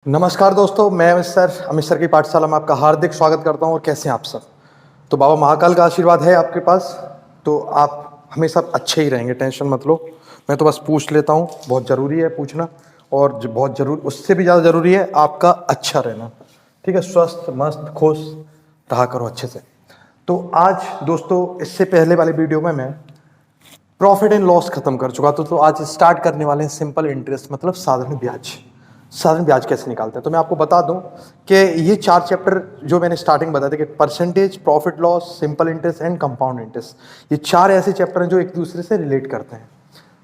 नमस्कार दोस्तों, मैं अमित सर की पाठशाला में आपका हार्दिक स्वागत करता हूं। और कैसे हैं आप सब? तो बाबा महाकाल का आशीर्वाद है आपके पास, तो आप हमेशा अच्छे ही रहेंगे, टेंशन मत लो। मैं तो बस पूछ लेता हूं, बहुत ज़रूरी है पूछना। और बहुत ज़रूर, उससे भी ज़्यादा ज़रूरी है आपका अच्छा रहना। ठीक है, स्वस्थ मस्त खुश रहा करो अच्छे से। तो आज दोस्तों, इससे पहले वाले वीडियो में मैं प्रॉफिट एंड लॉस खत्म कर चुका तो आज स्टार्ट करने वाले हैं सिंपल इंटरेस्ट, मतलब साधारण ब्याज। साधारण ब्याज कैसे निकालते हैं, तो मैं आपको बता दूं कि ये 4 चैप्टर जो मैंने स्टार्टिंग बताया था कि percentage, profit loss, simple interest and compound interest, ये 4 ऐसे चैप्टर हैं जो एक दूसरे से रिलेट करते हैं।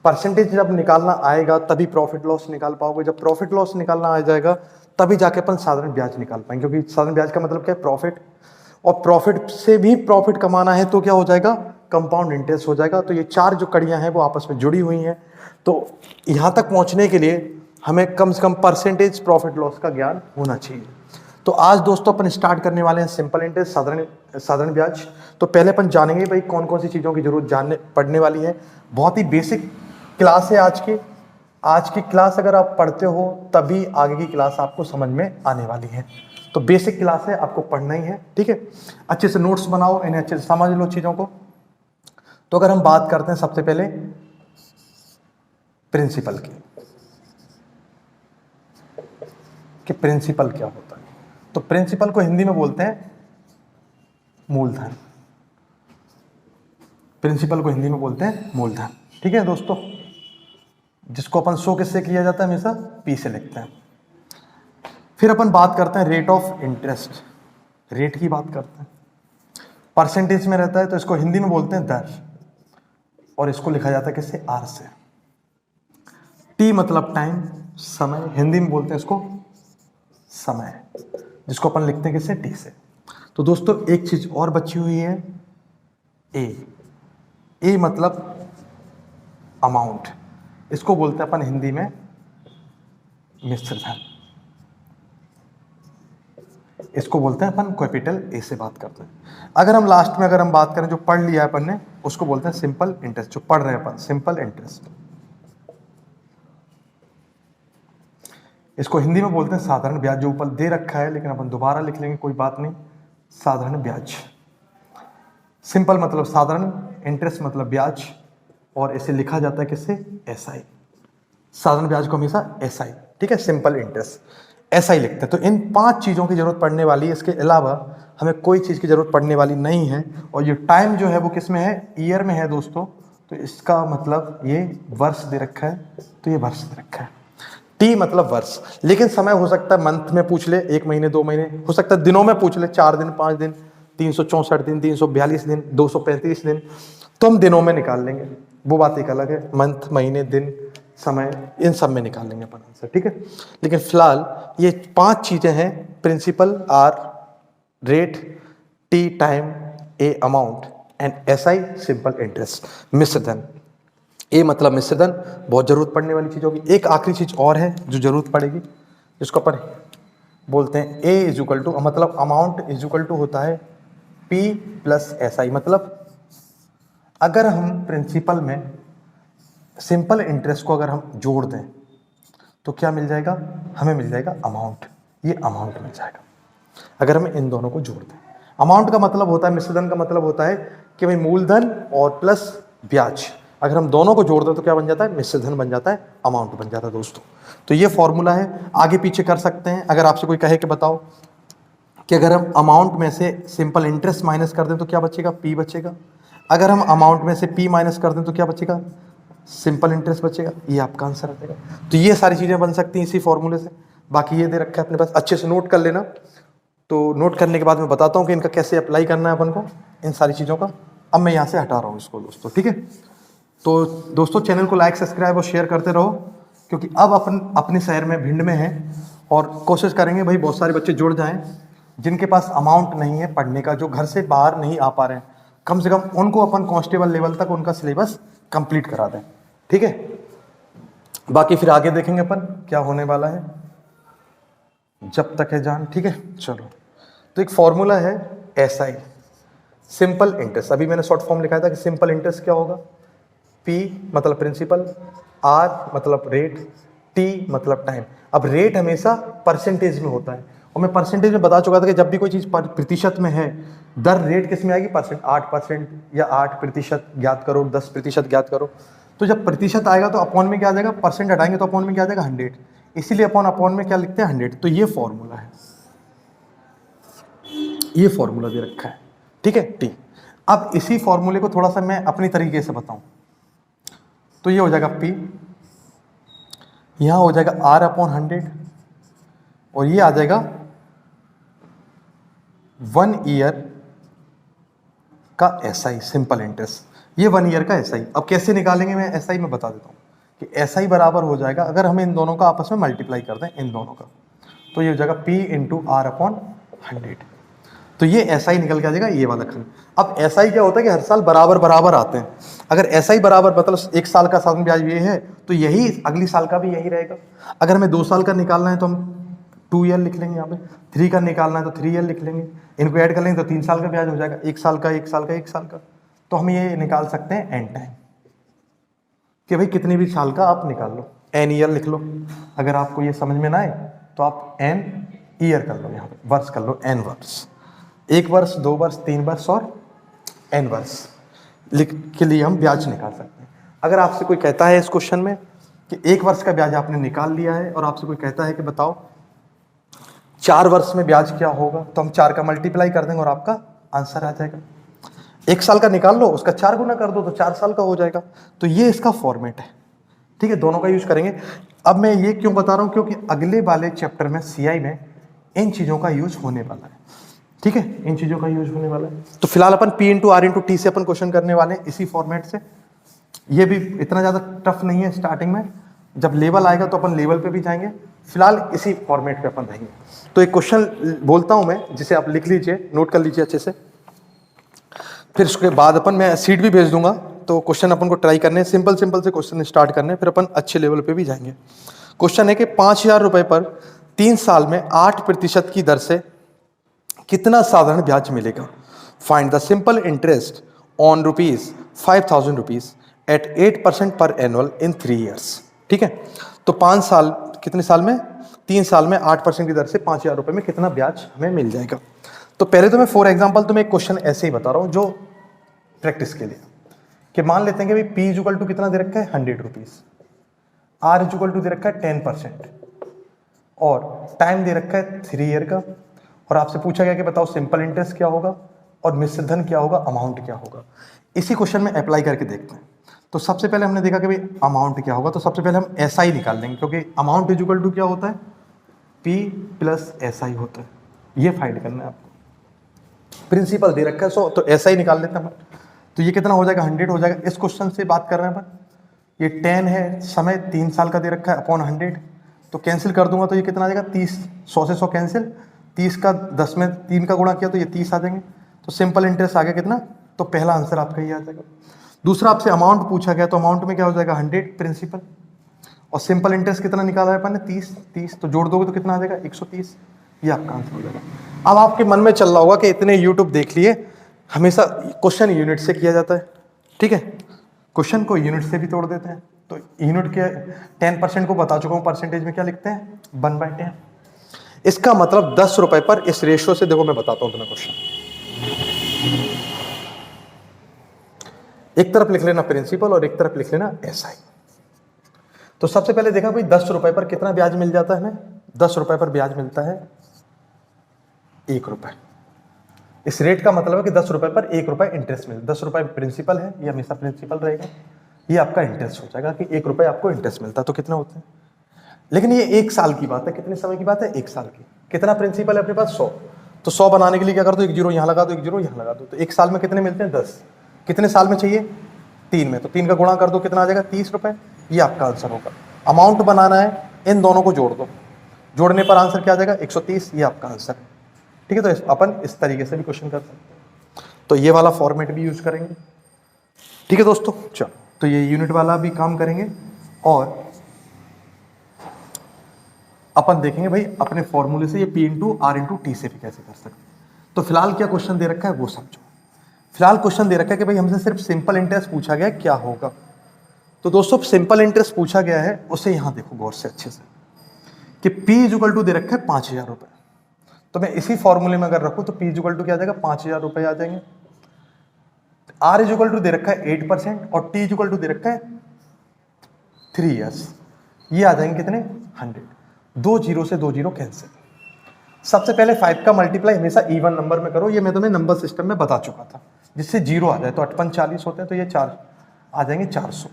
परसेंटेज जब निकालना आएगा तभी प्रॉफिट लॉस निकाल पाओगे, जब प्रॉफिट लॉस निकालना आ जाएगा तभी जाके अपन साधारण ब्याज निकाल पाएंगे। क्योंकि साधारण ब्याज का मतलब क्या है? प्रॉफिट। और प्रॉफिट से भी प्रॉफिट कमाना है तो क्या हो जाएगा? कंपाउंड इंटरेस्ट हो जाएगा। तो ये 4 जो कड़ियां हैं वो आपस में जुड़ी हुई हैं। तो यहां तक पहुंचने के लिए हमें कम से कम परसेंटेज, प्रॉफिट लॉस का ज्ञान होना चाहिए। तो आज दोस्तों अपन स्टार्ट करने वाले हैं सिंपल इंटरेस्ट, साधारण ब्याज। तो पहले अपन जानेंगे भाई कौन कौन सी चीज़ों की जरूरत जानने पड़ने वाली है। बहुत ही बेसिक क्लास है आज की। आज की क्लास अगर आप पढ़ते हो तभी आगे की क्लास आपको समझ में आने वाली है। तो बेसिक क्लास है, आपको पढ़ना ही है। ठीक है, अच्छे से नोट्स बनाओ, इन्हें अच्छे से समझ लो चीज़ों को। तो अगर हम बात करते हैं सबसे पहले प्रिंसिपल की, कि प्रिंसिपल क्या होता है। तो प्रिंसिपल को हिंदी में बोलते हैं मूलधन। प्रिंसिपल को हिंदी में बोलते हैं मूलधन। ठीक है दोस्तों, जिसको अपन शो किससे किया जाता है? हमेशा पी से लिखते हैं। फिर अपन बात करते हैं रेट ऑफ इंटरेस्ट। रेट की बात करते हैं, परसेंटेज में रहता है तो इसको हिंदी में बोलते हैं दर, और इसको लिखा जाता है किससे? आर से। टी मतलब टाइम, समय, हिंदी में बोलते हैं इसको समय, जिसको अपन लिखते हैं किससे? टी से। तो दोस्तों एक चीज और बची हुई है, ए। ए मतलब अमाउंट, इसको बोलते हैं अपन हिंदी में मिश्र धन। इसको बोलते हैं अपन कैपिटल ए से बात करते हैं। अगर हम लास्ट में अगर हम बात करें, जो पढ़ लिया है अपन ने, उसको बोलते हैं सिंपल इंटरेस्ट। जो पढ़ रहे हैं अपन, सिंपल इंटरेस्ट, इसको हिंदी में बोलते हैं साधारण ब्याज। जो ऊपर दे रखा है लेकिन अपन दोबारा लिख लेंगे, कोई बात नहीं। साधारण ब्याज, सिंपल मतलब साधारण, इंटरेस्ट मतलब ब्याज, और इसे लिखा जाता है किससे? एसआई। साधारण ब्याज को हमेशा एसआई, ठीक है, सिंपल इंटरेस्ट एसआई लिखते हैं। तो इन 5 चीज़ों की जरूरत पड़ने वाली है, इसके अलावा हमें कोई चीज़ की जरूरत पड़ने वाली नहीं है। और ये टाइम जो है वो किस में है? ईयर में है दोस्तों। तो इसका मतलब ये वर्ष दे रखा है, तो ये वर्ष दे रखा है। टी मतलब वर्ष, लेकिन समय हो सकता है मंथ में पूछ ले, 1 महीने 2 महीने, हो सकता है दिनों में पूछ ले, 4 दिन 5 दिन, 364 दिन, 342 दिन, 235 दिन, तो हम दिनों में निकाल लेंगे, वो बात एक अलग है। मंथ, महीने, दिन, समय, इन सब में निकाल लेंगे अपन आंसर। ठीक है, लेकिन फिलहाल ये 5 चीजें हैं, principal, R, rate, T time, A amount, and S I simple interest, मिश्र धन। ए मतलब मिश्र धन, बहुत जरूरत पड़ने वाली चीज होगी। एक आखिरी चीज और है जो जरूरत पड़ेगी, जिसको अपन बोलते हैं ए इज इक्वल टू, मतलब अमाउंट इज इक्वल टू होता है पी प्लस एस आई। मतलब अगर हम प्रिंसिपल में सिंपल इंटरेस्ट को अगर हम जोड़ दें तो क्या मिल जाएगा? हमें मिल जाएगा अमाउंट। ये अमाउंट मिल जाएगा अगर हम इन दोनों को जोड़ दें। अमाउंट का मतलब होता है, मिश्रधन का मतलब होता है कि भाई मूलधन और प्लस ब्याज, अगर हम दोनों को जोड़ दें तो क्या बन जाता है? मिश्रधन बन जाता है, अमाउंट बन जाता है दोस्तों। तो ये फॉर्मूला है, आगे पीछे कर सकते हैं। अगर आपसे कोई कहे कि बताओ कि अगर हम अमाउंट में से सिंपल इंटरेस्ट माइनस कर दें तो क्या बचेगा? पी बचेगा। अगर हम अमाउंट में से पी माइनस कर दें तो क्या बचेगा? सिंपल इंटरेस्ट बचेगा। ये आपका आंसर आ जाएगा। तो ये सारी चीज़ें बन सकती हैं इसी फॉर्मूले से। बाकी ये दे रखा है अपने पास, अच्छे से नोट कर लेना। तो नोट करने के बाद मैं बताता हूँ कि इनका कैसे अप्लाई करना है अपन को, इन सारी चीज़ों का। अब मैं यहाँ से हटा रहा हूँ इसको दोस्तों, ठीक है। तो दोस्तों चैनल को लाइक, सब्सक्राइब और शेयर करते रहो, क्योंकि अब अपन अपने शहर में भिंड में हैं और कोशिश करेंगे भाई बहुत सारे बच्चे जुड़ जाएं जिनके पास अमाउंट नहीं है पढ़ने का, जो घर से बाहर नहीं आ पा रहे हैं। कम से कम उनको अपन कांस्टेबल लेवल तक उनका सिलेबस कंप्लीट करा दें, ठीक है। बाकी फिर आगे देखेंगे अपन क्या होने वाला है, जब तक है जान, ठीक है। चलो, तो एक फॉर्मूला है एसआई, सिंपल इंटरेस्ट। अभी मैंने शॉर्ट फॉर्म लिखा था कि सिंपल इंटरेस्ट क्या होगा? पी मतलब प्रिंसिपल, आर मतलब रेट, टी मतलब टाइम। अब रेट हमेशा परसेंटेज में होता है, और मैं परसेंटेज में बता चुका था कि जब भी कोई चीज़ प्रतिशत में है, दर रेट किस में आएगी, परसेंट। 8% या 8% ज्ञात करो, 10% ज्ञात करो। तो जब प्रतिशत आएगा तो अपॉन में क्या आ जाएगा, परसेंट हटाएंगे तो अपॉन में क्या आ जाएगा, 100। इसीलिए अपॉन में क्या लिखते हैं, 100। तो ये फॉर्मूला है, ये फॉर्मूला दे रखा है, ठीक है, टी। अब इसी फॉर्मूले को थोड़ा सा मैं अपनी तरीके से बताऊं, तो ये हो जाएगा पी, यहां हो जाएगा R/100, और ये आ जाएगा 1 ईयर का SI, सिंपल इंटरेस्ट। ये 1 ईयर का SI। अब कैसे निकालेंगे, मैं SI में बता देता हूँ कि SI बराबर हो जाएगा, अगर हम इन दोनों का आपस में मल्टीप्लाई कर दें, इन दोनों का, तो ये हो जाएगा P × R/100। तो ये SI निकल के आ जाएगा, ये वाला खंड। अब SI क्या होता है कि हर साल बराबर बराबर आते हैं। अगर SI बराबर मतलब 1 साल का साधारण ब्याज ये है, तो यही अगली साल का भी यही रहेगा। अगर हमें 2 साल का निकालना है तो हम 2 ईयर लिख लेंगे, यहाँ पे 3 का निकालना है तो 3 ईयर लिख लेंगे, इनको ऐड कर लेंगे तो 3 साल का ब्याज हो जाएगा, 1 साल का 1 साल का 1 साल का। तो हम ये निकाल सकते हैं एन टाइम, कि भाई कितने भी साल का आप निकाल लो, एन ईयर लिख लो। अगर आपको ये समझ में ना आए तो आप एन ईयर कर लो, यहाँ पे वर्ष कर लो, एन वर्ष, 1 वर्ष 2 वर्ष 3 वर्ष और एन वर्ष लिख के लिए हम ब्याज निकाल सकते हैं। अगर आपसे कोई कहता है इस क्वेश्चन में कि 1 वर्ष का ब्याज आपने निकाल लिया है, और आपसे कोई कहता है कि बताओ 4 वर्ष में ब्याज क्या होगा, तो हम 4 का मल्टीप्लाई कर देंगे और आपका आंसर आ जाएगा। 1 साल का निकाल लो, उसका 4 गुना कर दो तो 4 साल का हो जाएगा। तो ये इसका फॉर्मेट है, ठीक है, दोनों का यूज करेंगे। अब मैं ये क्यों बता रहा हूँ, क्योंकि अगले वाले चैप्टर में CI में इन चीज़ों का यूज होने वाला है, ठीक है, इन चीज़ों का यूज होने वाला है। तो फिलहाल अपन P × R/T से अपन क्वेश्चन करने वाले हैं इसी फॉर्मेट से। ये भी इतना ज़्यादा टफ नहीं है स्टार्टिंग में, जब लेवल आएगा तो अपन लेवल पे भी जाएंगे। फिलहाल इसी फॉर्मेट पे अपन रहेंगे। तो एक क्वेश्चन बोलता हूं मैं, जिसे आप लिख लीजिए, नोट कर लीजिए अच्छे से, फिर उसके बाद अपन मैं सीट भी भेज दूंगा, तो क्वेश्चन अपन को ट्राई करने, सिंपल से क्वेश्चन स्टार्ट करने, फिर अपन अच्छे लेवल पे भी जाएंगे। क्वेश्चन है कि 5,000 रुपए पर 3 साल में 8% की दर से कितना साधारण ब्याज मिलेगा। Find the simple interest on ₹5,000 at 8% per annual in 3 years, ठीक है। तो 5 साल, कितने साल में, 3 साल में 8% की दर से 5,000 रुपए में कितना ब्याज हमें मिल जाएगा। तो पहले तो मैं फॉर एग्जांपल तुम्हें एक क्वेश्चन ऐसे ही बता रहा हूं जो प्रैक्टिस के लिए, कि मान लेते हैं कि भाई P = कितना दे रखा है, 100 रुपीज, R = दे रखा है 10%, और टाइम दे रखा है 3 ईयर का, और आपसे पूछा गया कि बताओ सिंपल इंटरेस्ट क्या होगा और मिश्र धन क्या होगा, अमाउंट क्या होगा। इसी क्वेश्चन में अप्लाई करके देखते हैं। तो सबसे पहले हमने देखा कि भाई अमाउंट क्या होगा, तो सबसे पहले हम SI निकाल लेंगे, क्योंकि अमाउंट = क्या होता है, P + SI होता है। ये फाइंड करना है आपको, प्रिंसिपल दे रखा है 100, तो SI निकाल लेते हैं हम। तो ये कितना हो जाएगा, 100 हो जाएगा। इस क्वेश्चन से बात कर रहे हैं अपन, ये 10 है, समय 3 साल का दे रखा है, अपॉन 100, तो कैंसिल कर दूंगा तो ये कितना आ जाएगा, 30, 100 से 100 कैंसिल, 30 का 10 में 3 का गुणा किया तो ये 30 आ जाएंगे। तो सिंपल इंटरेस्ट आ गया कितना, तो पहला आंसर आपका ये आ जाएगा। दूसरा आपसे अमाउंट पूछा गया, तो अमाउंट में क्या हो जाएगा, 100 प्रिंसिपल, और सिंपल इंटरेस्ट कितना निकाला है अपन ने, 30, तो जोड़ दोगे तो कितना आ जाएगा, 130। ये आपका आंसर हो जाएगा। अब आपके मन में चल रहा होगा कि इतने यूट्यूब देख लिए, हमेशा क्वेश्चन यूनिट से किया जाता है, ठीक है, क्वेश्चन को यूनिट से भी तोड़ देते हैं। तो यूनिट के 10% को बता चुका हूँ, परसेंटेज में क्या लिखते हैं, 1/10। इसका मतलब 10 रुपए पर इस रेशियो से, देखो मैं बताता हूं तुम्हें क्वेश्चन, एक तरफ लिख लेना प्रिंसिपल और एक तरफ लिख लेना SI। तो सबसे पहले देखा भाई 10 रुपए पर कितना ब्याज मिल जाता है हमें, 10 रुपए पर ब्याज मिलता है 1 रुपए। इस रेट का मतलब है कि 10 रुपए पर 1 रुपए इंटरेस्ट मिलता है। 10 रुपए प्रिंसिपल है, ये हमेशा प्रिंसिपल रहेगा, ये आपका इंटरेस्ट हो जाएगा कि 1 रुपए आपको इंटरेस्ट मिलता है। तो कितना होते हैं, लेकिन ये 1 साल की बात है, कितने समय की बात है, 1 साल की। कितना प्रिंसिपल है अपने पास, 100, तो 100 बनाने के लिए क्या कर दो, 1 जीरो यहाँ लगा दो, 1 जीरो यहाँ लगा दो, तो 1 साल में कितने मिलते हैं, 10। कितने साल में चाहिए, 3 में, तो 3 का गुणा कर दो, कितना आ जाएगा, 30 रुपए। ये आपका आंसर होगा। अमाउंट बनाना है, इन दोनों को जोड़ दो, जोड़ने पर आंसर क्या आ जाएगा, 130। ये आपका आंसर है, ठीक है। तो अपन इस तरीके से भी क्वेश्चन कर सकते हैं, तो ये वाला फॉर्मेट भी यूज करेंगे, ठीक है दोस्तों। चलो, तो ये यूनिट वाला भी काम करेंगे, और अपन देखेंगे भाई अपने फॉर्मूले से ये P × R/T से भी कैसे कर सकते हैं। तो फिलहाल क्या क्वेश्चन दे रखा है वो समझो। फिलहाल क्वेश्चन दे रखा है कि भाई हमसे सिर्फ सिंपल इंटरेस्ट पूछा गया, क्या होगा, तो दोस्तों सिंपल इंटरेस्ट पूछा गया है, उसे यहाँ देखो गौर से अच्छे से कि P इक्वल टू दे रखा है 5,000 रुपये। तो मैं इसी फॉर्मूले में अगर रखूँ तो P इक्वल टू क्या आ जाएगा, 5,000 रुपये आ जाएंगे। R इक्वल टू दे रखा है 8% और T इक्वल टू दे रखा है 3 ईयर्स। ये आ जाएंगे कितने, 100। 2 जीरो से 2 जीरो कैंसिल। सबसे पहले 5 का मल्टीप्लाई हमेशा इवन नंबर में करो, ये मैं तुम्हें नंबर सिस्टम में बता चुका था। जिससे जीरो आ जाए तो 8 40 होते हैं, तो ये 4 आ जाएंगे 400।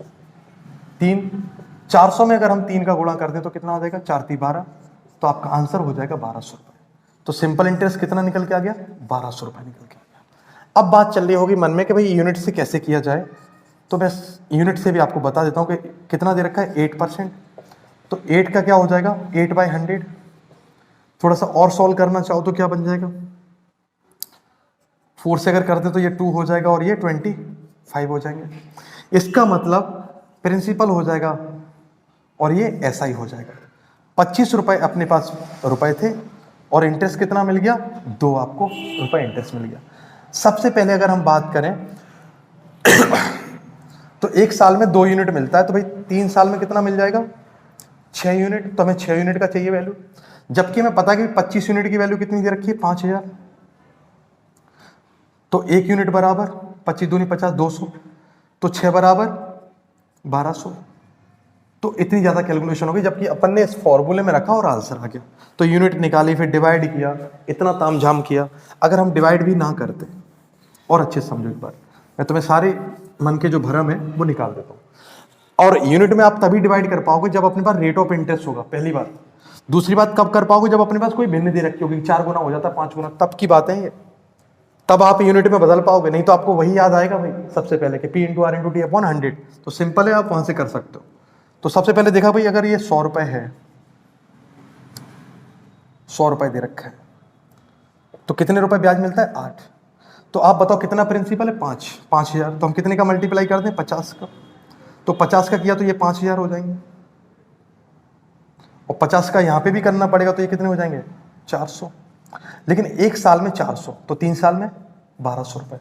400 में अगर हम 3 का गुणा कर दें तो कितना आ जाएगा, 4 3 12, तो आपका आंसर हो जाएगा 1200 रुपये। तो सिंपल इंटरेस्ट कितना निकल के आ गया, 1200 रुपये निकल के आ गया। अब बात चल रही होगी मन में कि भाई यूनिट से कैसे किया जाए, तो मैं यूनिट से भी आपको बता देता हूँ कि कितना दे रखा है, 8%। तो 8 का क्या हो जाएगा, 8/100। थोड़ा सा और सॉल्व करना चाहो तो क्या बन जाएगा, 4 से अगर करते तो ये 2 हो जाएगा और ये 25 हो जाएंगे। इसका मतलब प्रिंसिपल हो जाएगा और ये ऐसा ही हो जाएगा। 25 रुपए अपने पास रुपए थे और इंटरेस्ट कितना मिल गया, 2 आपको रुपए इंटरेस्ट मिल गया। सबसे पहले अगर हम बात करें तो 1 साल में 2 यूनिट मिलता है, तो भाई 3 साल में कितना मिल जाएगा, 6 यूनिट। तो हमें 6 यूनिट का चाहिए वैल्यू, जबकि हमें पता है कि 25 यूनिट की वैल्यू कितनी दे रखी है, 5,000। तो 1 यूनिट बराबर 25 दूनी 50, 200। तो 6 बराबर 1200। तो इतनी ज़्यादा कैलकुलेशन होगी, जबकि अपन ने इस फॉर्मूले में रखा और आंसर आ गया। तो यूनिट निकाली, फिर डिवाइड किया, इतना तामझाम किया। अगर हम डिवाइड भी ना करते, और अच्छे से समझो एक बार, मैं तुम्हें सारे मन के जो भरम है वो निकाल देता हूँ। और यूनिट में आप तभी डिवाइड कर पाओगे जब अपने पास रेट ऑफ इंटरेस्ट होगा, पहली बात। दूसरी बात कब कर पाओगे, जब अपने पास कोई भिन्न दे रखी होगी, 4 गुना हो जाता है, 5 गुना, तब की बात है ये। तब आप यूनिट में बदल पाओगे, नहीं तो आपको वही याद आएगा भाई सबसे पहले कि P into R into T upon 100। तो सिंपल है, आप वहां से कर सकते हो। तो सबसे पहले देखा भाई, अगर ये 100 रुपए है, 100 रुपए दे रखा है, तो कितने रुपए ब्याज मिलता है, 8। तो आप बताओ कितना प्रिंसिपल है, 5,000। तो हम कितने का मल्टीप्लाई कर दें, 50 का। तो 50 का किया तो ये 5,000 हो जाएंगे, और 50 का यहाँ पे भी करना पड़ेगा, तो ये कितने हो जाएंगे, 400। लेकिन 1 साल में 400, तो 3 साल में 1200 रुपए।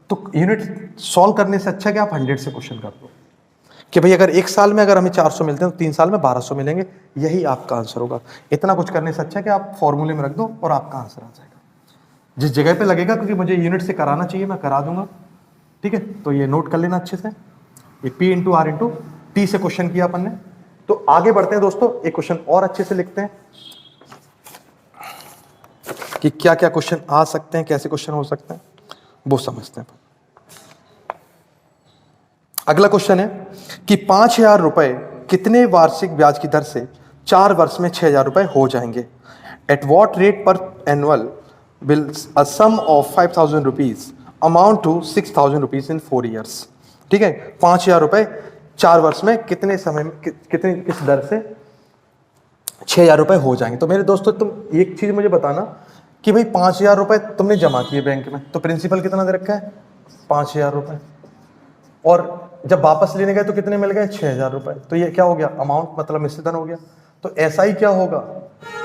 तो यूनिट सॉल्व करने से अच्छा कि आप 100 से क्वेश्चन कर दो कि भाई अगर 1 साल में अगर हमें 400 मिलते हैं तो 3 साल में 1200 मिलेंगे, यही आपका आंसर होगा। इतना कुछ करने से अच्छा कि आप फॉर्मूले में रख दो और आपका आंसर आ जाएगा। जिस जगह पे लगेगा, क्योंकि मुझे यूनिट से कराना चाहिए, मैं करा दूंगा, ठीक है। तो ये नोट कर लेना अच्छे से, ये P into R into T से क्वेश्चन किया अपन ने। तो आगे बढ़ते हैं दोस्तों, एक क्वेश्चन और अच्छे से लिखते हैं कि क्या क्या क्वेश्चन आ सकते हैं, कैसे क्वेश्चन हो सकते हैं, वो समझते हैं। अगला क्वेश्चन है कि 5,000 रुपए कितने वार्षिक ब्याज की दर से 4 वर्ष में 6,000 रुपए हो जाएंगे। At what rate per annual will a sum of 5,000 rupees amount to 6,000 rupees in 4 years. ठीक है, 5,000 रुपए 4 वर्ष में कितने समय में कितने किस दर से 6,000 रुपए हो जाएंगे। तो मेरे दोस्तों, तुम एक चीज मुझे बताना कि भाई 5,000 रुपए तुमने जमा किए बैंक में, तो प्रिंसिपल कितना दे रखा है, 5,000 रुपए, और जब वापस लेने गए तो कितने मिल गए, 6,000 रुपए। तो ये क्या हो गया, अमाउंट मतलब मिश्रित हो गया। तो ऐसा ही क्या होगा,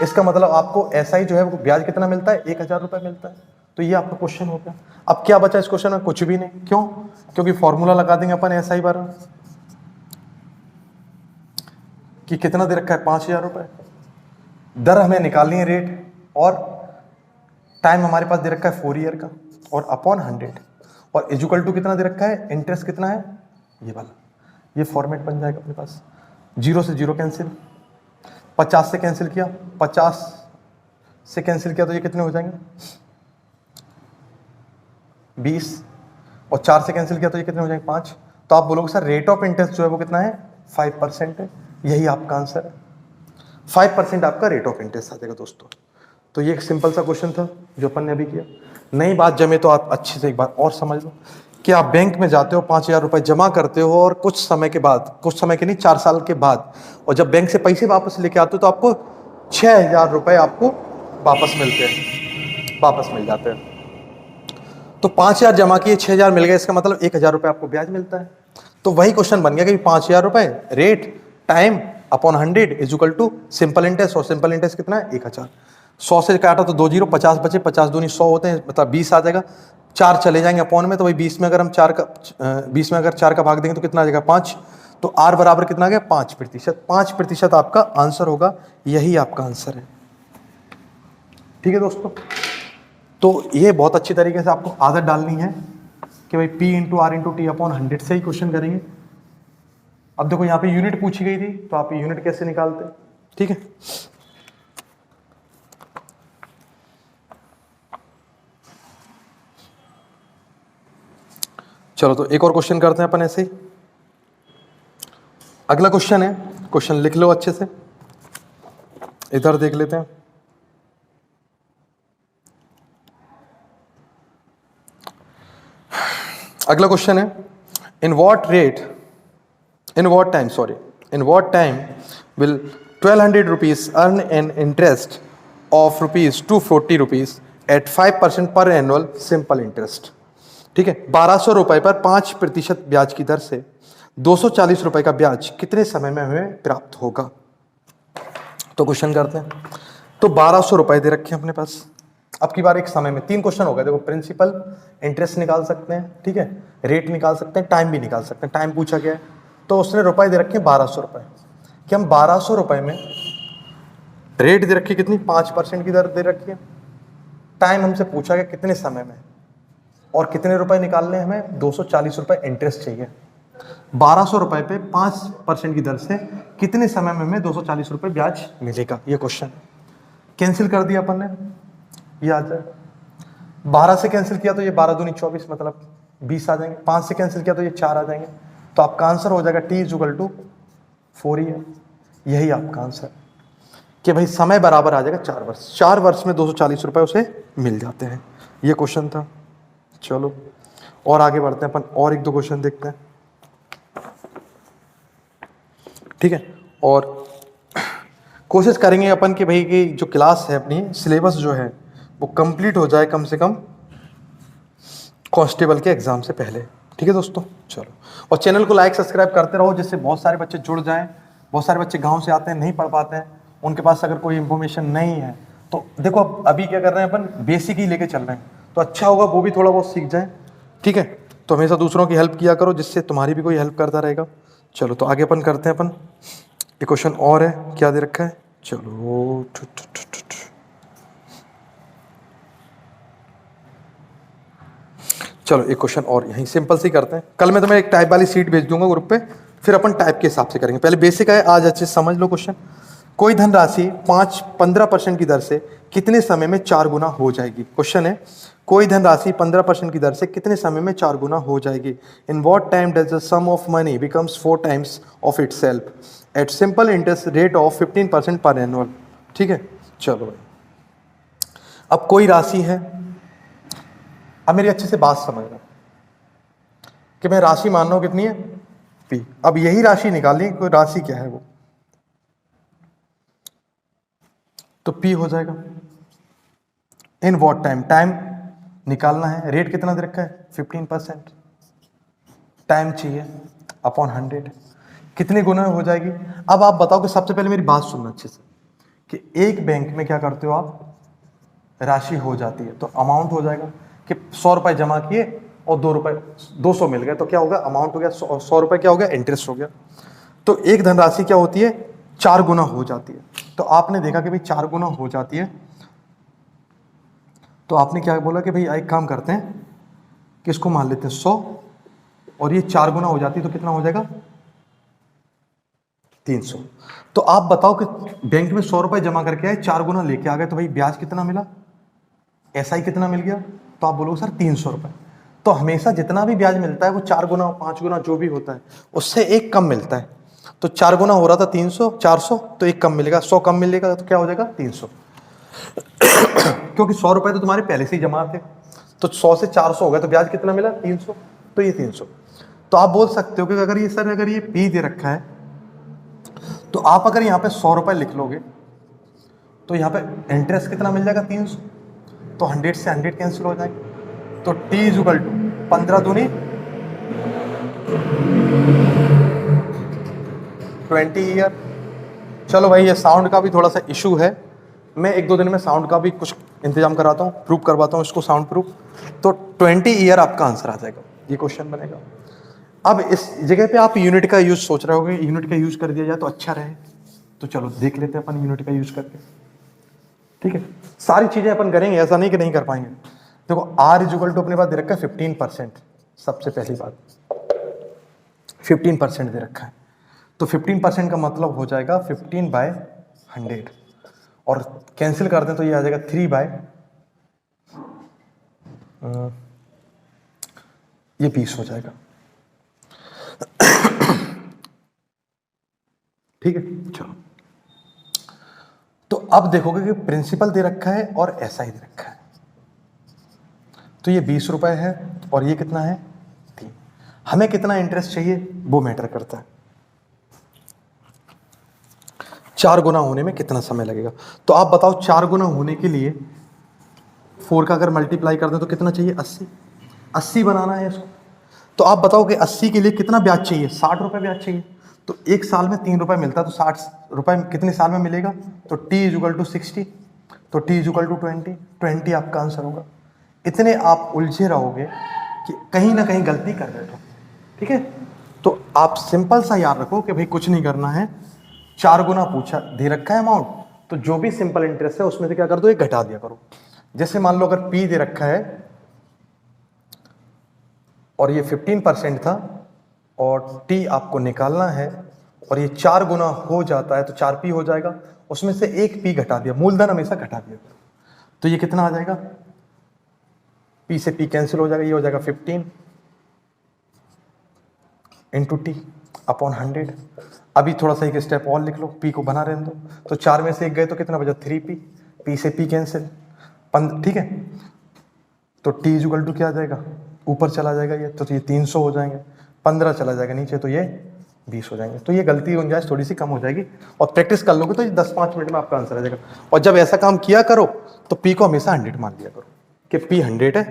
इसका मतलब आपको ऐसा ही जो है वो ब्याज कितना मिलता है, 1,000 रुपए मिलता है। तो ये आपका क्वेश्चन हो गया। अब क्या बचा इस क्वेश्चन में, कुछ भी नहीं। क्यों, क्योंकि फॉर्मूला लगा देंगे अपन ऐसा ही बार कि कितना दे रखा है, 5,000 रुपए, दर हमें निकालनी है रेट, और टाइम हमारे पास दे रखा है 4 ईयर का, और अपॉन 100, और इक्वल टू कितना दे रखा है, इंटरेस्ट कितना है, ये वाला। ये फॉर्मेट बन जाएगा अपने पास। 0 से 0 कैंसिल, 50 से कैंसिल किया, 50 से कैंसिल किया तो ये कितने हो जाएंगे, 20, और 4 से कैंसिल किया तो ये कितने हो जाएंगे, 5। तो आप बोलोगे सर रेट ऑफ इंटरेस्ट जो है वो कितना है, 5% है। यही आपका आंसर है, 5% आपका रेट ऑफ इंटरेस्ट आ जाएगा दोस्तों। तो ये एक सिंपल सा क्वेश्चन था जो अपन ने अभी किया। नई बात जमे तो आप अच्छे से एक बार और समझ लो कि आप बैंक में जाते हो, 5,000 रुपए जमा करते हो, और कुछ समय के बाद, कुछ समय के नहीं 4 साल के बाद, और जब बैंक से पैसे वापस लेके आते हो तो आपको 6,000 रुपए आपको वापस मिलते हैं, वापस मिल जाते हैं। तो 5,000 जमा किए, 6,000 मिल गए, इसका मतलब 1,000 रुपए आपको ब्याज मिलता है। तो वही क्वेश्चन बन गया कि 5,000 रुपए rate time upon 100 is equal to simple interest, और सिंपल इंटरेस्ट कितना है, 1,000। 100 से काटा तो 2 जीरो, 50 बचे, 50 दूनी 100 होते हैं, मतलब 20 आ जाएगा। 4 चले जाएंगे अपॉन में, तो भाई 20 में अगर हम 4 का 20 में अगर 4 का भाग देंगे तो कितना आ जाएगा, 5। तो R बराबर कितना आ गया 5%। 5% आपका आंसर होगा, यही आपका आंसर है। ठीक है दोस्तों, तो ये बहुत अच्छी तरीके से आपको आदत डालनी है कि भाई P into R into T upon 100 से ही क्वेश्चन करेंगे। अब देखो यहाँ पे यूनिट पूछी गई थी, तो आप यूनिट कैसे निकालते हैं, ठीक है। चलो तो एक और क्वेश्चन करते हैं अपन ऐसे ही। अगला क्वेश्चन है, क्वेश्चन लिख लो अच्छे से, इधर देख लेते हैं। अगला क्वेश्चन है, in what time will 1200 rupees earn an interest of rupees 240 rupees at 5% per annual simple interest. ठीक है, 1200 रुपए पर 5% ब्याज की दर से 240 रुपए का ब्याज कितने समय में हमें प्राप्त होगा। तो क्वेश्चन करते हैं। तो 1200 रुपए दे रखे हैं अपने पास। अब की बार एक समय में 3 क्वेश्चन हो गए। देखो, प्रिंसिपल इंटरेस्ट निकाल सकते हैं, ठीक है, रेट निकाल सकते हैं, टाइम भी निकाल सकते हैं। टाइम पूछा गया है, तो उसने रुपए दे रखे हैं 1200 रुपए कि हम 1200 रुपए में रेट दे रखी कितनी, 5% की दर दे रखी है। टाइम हमसे पूछा गया कितने समय में, और कितने रुपए निकालने हमें, 240 रुपए इंटरेस्ट चाहिए। 1200 रुपए पे 5% की दर से कितने समय में हमें 240 रुपए ब्याज मिलेगा, ये क्वेश्चन। कैंसिल कर दिया अपन ने, ये आ जाए। 12 से कैंसिल किया तो ये 12 दूनी 24 मतलब 20 आ जाएंगे। 5 से कैंसिल किया तो ये 4 आ जाएंगे। तो आपका आंसर हो जाएगा T = 4 ही है। यही आपका आंसर कि भाई समय बराबर आ जाएगा 4 वर्ष। 4 वर्ष में 240 रुपए उसे मिल जाते हैं। ये क्वेश्चन था। चलो और आगे बढ़ते हैं अपन, और 1-2 क्वेश्चन देखते हैं, ठीक है। और कोशिश करेंगे अपन कि भाई की जो क्लास है अपनी, सिलेबस जो है वो कंप्लीट हो जाए कम से कम कांस्टेबल के एग्जाम से पहले। ठीक है दोस्तों, चलो। और चैनल को लाइक सब्सक्राइब करते रहो, जिससे बहुत सारे बच्चे जुड़ जाएं। बहुत सारे बच्चे गांव से आते हैं, नहीं पढ़ पाते हैं, उनके पास अगर कोई इन्फॉर्मेशन नहीं है तो देखो अभी क्या कर रहे हैं अपन, बेसिक ही लेके चल रहे हैं, तो अच्छा होगा वो भी थोड़ा बहुत सीख जाए। ठीक है, तो हमेशा दूसरों की हेल्प किया करो, जिससे तुम्हारी भी कोई हेल्प करता रहेगा। चलो तो आगे अपन करते हैं। अपन एक क्वेश्चन और है, क्या दे रखा है, चलो चलो एक क्वेश्चन और यहीं सिंपल से करते हैं। कल मैं तुम्हें एक टाइप वाली सीट भेज दूंगा ग्रुप पे, फिर अपन टाइप के हिसाब से करेंगे। पहले बेसिक है, आज अच्छे से समझ लो क्वेश्चन। कोई धनराशि 15% की दर से कितने समय में 4 गुना हो जाएगी। क्वेश्चन है, कोई धनराशि 15% की दर से कितने समय में 4 गुना हो जाएगी। In what time does the sum of money becomes 4 times of itself at simple interest rate of 15% per annual. ठीक है, चलो भाई। अब कोई राशि है, अब मेरी अच्छे से बात समझना कि मैं राशि मान रहा हूं कितनी है, P। अब यही राशि निकालिए, कोई राशि क्या है वो, तो P हो जाएगा। इन व्हाट टाइम, टाइम निकालना है, रेट कितना दे रखा है 15%, टाइम चाहिए अपॉन 100, कितने गुना हो जाएगी। अब आप बताओ कि सबसे पहले मेरी बात सुनना अच्छे से, कि एक बैंक में क्या करते हो आप, राशि हो जाती है तो अमाउंट हो जाएगा कि 100 रुपए जमा किए और 2 रुपए 200 मिल गए, तो क्या हो गया, अमाउंट हो गया 100 रुपए, क्या हो गया, इंटरेस्ट हो गया। तो एक धनराशि क्या होती है, 4 गुना हो जाती है। तो आपने देखा कि भाई 4 गुना हो जाती है, तो आपने क्या बोला कि भाई एक काम करते हैं कि इसको मान लेते हैं 100, और ये 4 गुना हो जाती है तो कितना हो जाएगा 300। तो आप बताओ कि बैंक में 100 रुपए जमा करके आए, 4 गुना लेके आ गए, तो भाई ब्याज कितना मिला, SI कितना मिल गया, तो आप बोलोगे सर 300 रुपए। तो हमेशा जितना भी ब्याज मिलता है वो 4 गुना 5 गुना जो भी होता है उससे एक कम मिलता है। तो 4 गुना हो रहा था 300 400, तो एक कम मिलेगा, 100 कम मिलेगा, तो क्या हो जाएगा 300। क्योंकि 100 रुपए तो तुम्हारे पहले से ही जमा थे, तो 100 से 400 हो गया, तो ब्याज कितना मिला 300, तो ये 300। तो आप बोल सकते हो कि अगर ये सर अगर ये P दे रखा है, तो आप अगर यहाँ पे 100 रुपए लिख लोगे तो यहाँ पे इंटरेस्ट कितना मिल जाएगा 300, तो 100 से 100 कैंसिल हो जाएंगे, तो T = 15 दूनी 20 ईयर। चलो भाई, ये साउंड का भी थोड़ा सा इशू है, मैं 1-2 दिन में साउंड का भी कुछ इंतजाम कराता हूँ, प्रूफ करवाता हूँ इसको साउंड प्रूफ। तो 20 ईयर आपका आंसर आ जाएगा, ये क्वेश्चन बनेगा। अब इस जगह पे आप यूनिट का यूज सोच रहे होगे, यूनिट का यूज कर दिया जाए तो अच्छा रहे, तो चलो देख लेते हैं अपन यूनिट का यूज करके। ठीक है, सारी चीजें अपन करेंगे, ऐसा नहीं कि नहीं कर पाएंगे। देखो R इक्वल टू अपने पास दे रखा है 15%, सबसे पहली बात 15% दे रखा है, तो 15% का मतलब हो जाएगा 15/100, और कैंसिल कर दें तो ये आ जाएगा 3 ये 20 हो जाएगा। ठीक है, चलो तो अब देखोगे कि प्रिंसिपल दे रखा है और एसआई दे रखा है, तो ये 20 रुपए है और ये कितना है 3। हमें कितना इंटरेस्ट चाहिए वो मैटर करता है, 4 गुना होने में कितना समय लगेगा। तो आप बताओ 4 गुना होने के लिए 4 का अगर मल्टीप्लाई कर दें तो कितना चाहिए 80 बनाना है इसको। तो आप बताओ कि 80 के लिए कितना ब्याज चाहिए, 60 रुपए ब्याज चाहिए। तो एक साल में 3 रुपए मिलता है, तो 60 रुपए कितने साल में मिलेगा, तो t इक्वल टू 60, तो t इक्वल टू 20 आपका आंसर होगा। इतने आप उलझे रहोगे कि कहीं ना कहीं गलती कर रहे हो। ठीक है, तो आप सिंपल सा याद रखो कि भाई कुछ नहीं करना है, 4 गुना पूछा दे रखा है अमाउंट, तो जो भी सिंपल इंटरेस्ट है उसमें से क्या कर दो, एक घटा दिया करो। जैसे मान लो अगर P दे रखा है और ये 15% था और T आपको निकालना है और ये 4 गुना हो जाता है तो 4P हो जाएगा, उसमें से एक P घटा दिया, मूलधन हमेशा घटा दिया, तो ये कितना आ जाएगा, P से P कैंसिल हो जाएगा, ये हो जाएगा 15 इंटू T अपॉन 100। अभी थोड़ा सा एक स्टेप और लिख लो, P को बना रहने दो, तो 4 में से एक गए तो कितना बचा 3P, P से P कैंसिल 15। ठीक है, तो T इक्वल टू क्या आ जाएगा, ऊपर चला जाएगा ये, तो ये 300 हो जाएंगे, 15 चला जाएगा नीचे तो ये 20 हो जाएंगे। तो ये गलती गुंजाइश थोड़ी सी कम हो जाएगी, और प्रैक्टिस कर लोगे तो ये 10-5 मिनट में आपका आंसर आ जाएगा। और जब ऐसा काम किया करो तो P को हमेशा 100 मान लिया करो कि P 100 है,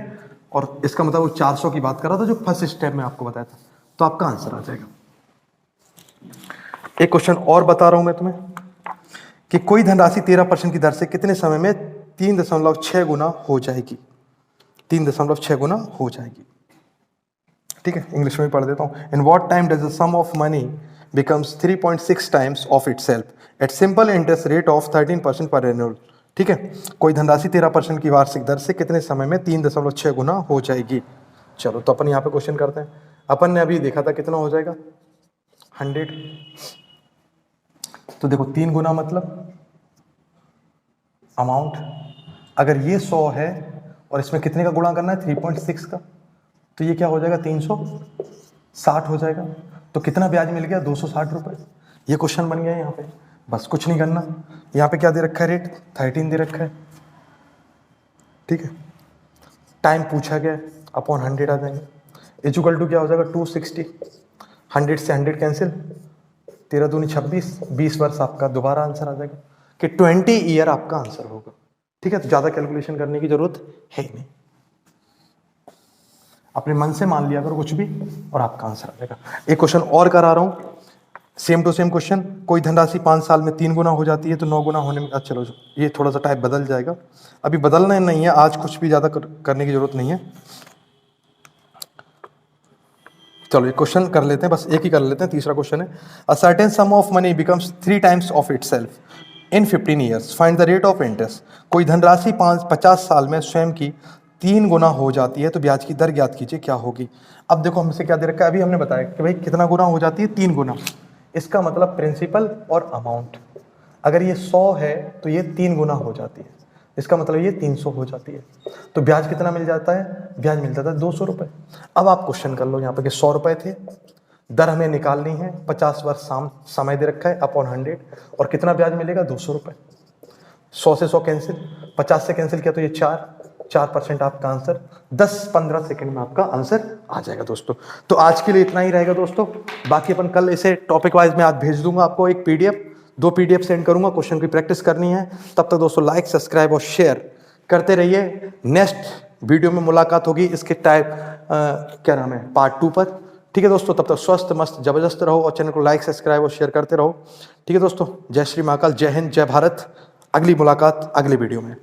और इसका मतलब वो 400 की बात कर रहा था जो फर्स्ट स्टेप में आपको बताया था, तो आपका आंसर आ जाएगा। एक क्वेश्चन और बता रहा हूं मैं तुम्हें कि कोई धनराशि 13% की दर से कितने समय में 3.6 गुना हो जाएगी, 3.6 गुना हो जाएगी। ठीक है, इंग्लिश में पढ़ देता हूँ। In what time does the sum of money becomes 3.6 times of itself at simple interest rate of 13% per annual. ठीक है, कोई धनराशि 13% की वार्षिक दर से कितने समय में 3.6 गुना हो जाएगी। चलो तो अपन यहाँ पे क्वेश्चन करते हैं। अपन ने अभी देखा था कितना हो जाएगा 100, तो देखो 3 गुना मतलब अमाउंट, अगर ये 100 है और इसमें कितने का गुणा करना है 3.6 का, तो ये क्या हो जाएगा 360 हो जाएगा। तो कितना ब्याज मिल गया 260 रुपए। ये क्वेश्चन बन गया यहाँ पे, बस कुछ नहीं करना। यहाँ पे क्या दे रखा है रेट 13 दे रखा है। ठीक है, टाइम पूछा गया अपॉन 100 आ जाएंगे, इक्वल टू क्या हो जाएगा 260, 100 से 100 कैंसिल, 13 दूनी 26, 20 वर्ष आपका दोबारा आंसर आ जाएगा कि 20 ईयर आपका आंसर होगा। ठीक है, तो ज़्यादा कैलकुलेशन करने की जरूरत है ही नहीं, अपने मन से मान लिया करो कुछ भी और आपका आंसर आ जाएगा। एक क्वेश्चन और करा रहा हूँ, सेम टू सेम क्वेश्चन। कोई धनराशि 5 साल में 3 गुना हो जाती है तो 9 गुना होने में, चलो ये थोड़ा सा टाइप बदल जाएगा, अभी बदलना नहीं है आज, कुछ भी ज़्यादा करने की जरूरत नहीं है। चलो एक क्वेश्चन कर लेते हैं, बस एक ही कर लेते हैं। तीसरा क्वेश्चन है, a certain some of money becomes 3 times of itself in 15 years, find the rate of interest. कोई धनराशि 50 साल में स्वयं की 3 गुना हो जाती है तो ब्याज की दर ज्ञात कीजिए, क्या होगी। अब देखो हमसे क्या दे रखा है, अभी हमने बताया कि भाई कितना गुना हो जाती है 3 गुना, इसका मतलब प्रिंसिपल और अमाउंट। अगर ये 100 है तो ये 3 गुना हो जाती है, इसका मतलब ये 300 हो जाती है। तो ब्याज कितना मिल जाता है, ब्याज मिल जाता है 200 रुपये। अब आप क्वेश्चन कर लो यहाँ पे कि 100 रुपये थे, दर हमें निकालनी है, 50 वर्ष समय दे रखा है अपॉन 100, और कितना ब्याज मिलेगा 200 रुपये। 100 से 100 कैंसिल, 50 से कैंसिल किया तो ये 4% आपका आंसर, 10-15 सेकंड में आपका आंसर आ जाएगा दोस्तों। तो आज के लिए इतना ही रहेगा दोस्तों, बाकी अपन कल इसे टॉपिक वाइज में आज भेज दूंगा आपको, एक PDF 2 PDF सेंड करूंगा, क्वेश्चन की प्रैक्टिस करनी है। तब तक दोस्तों लाइक सब्सक्राइब और शेयर करते रहिए। नेक्स्ट वीडियो में मुलाकात होगी इसके क्या नाम है पार्ट 2 पर। ठीक है दोस्तों, तब तक स्वस्थ मस्त जबरदस्त रहो और चैनल को लाइक सब्सक्राइब और शेयर करते रहो। ठीक है दोस्तों, जय श्री महाकाल, जय हिंद, जय भारत। अगली मुलाकात अगले वीडियो में।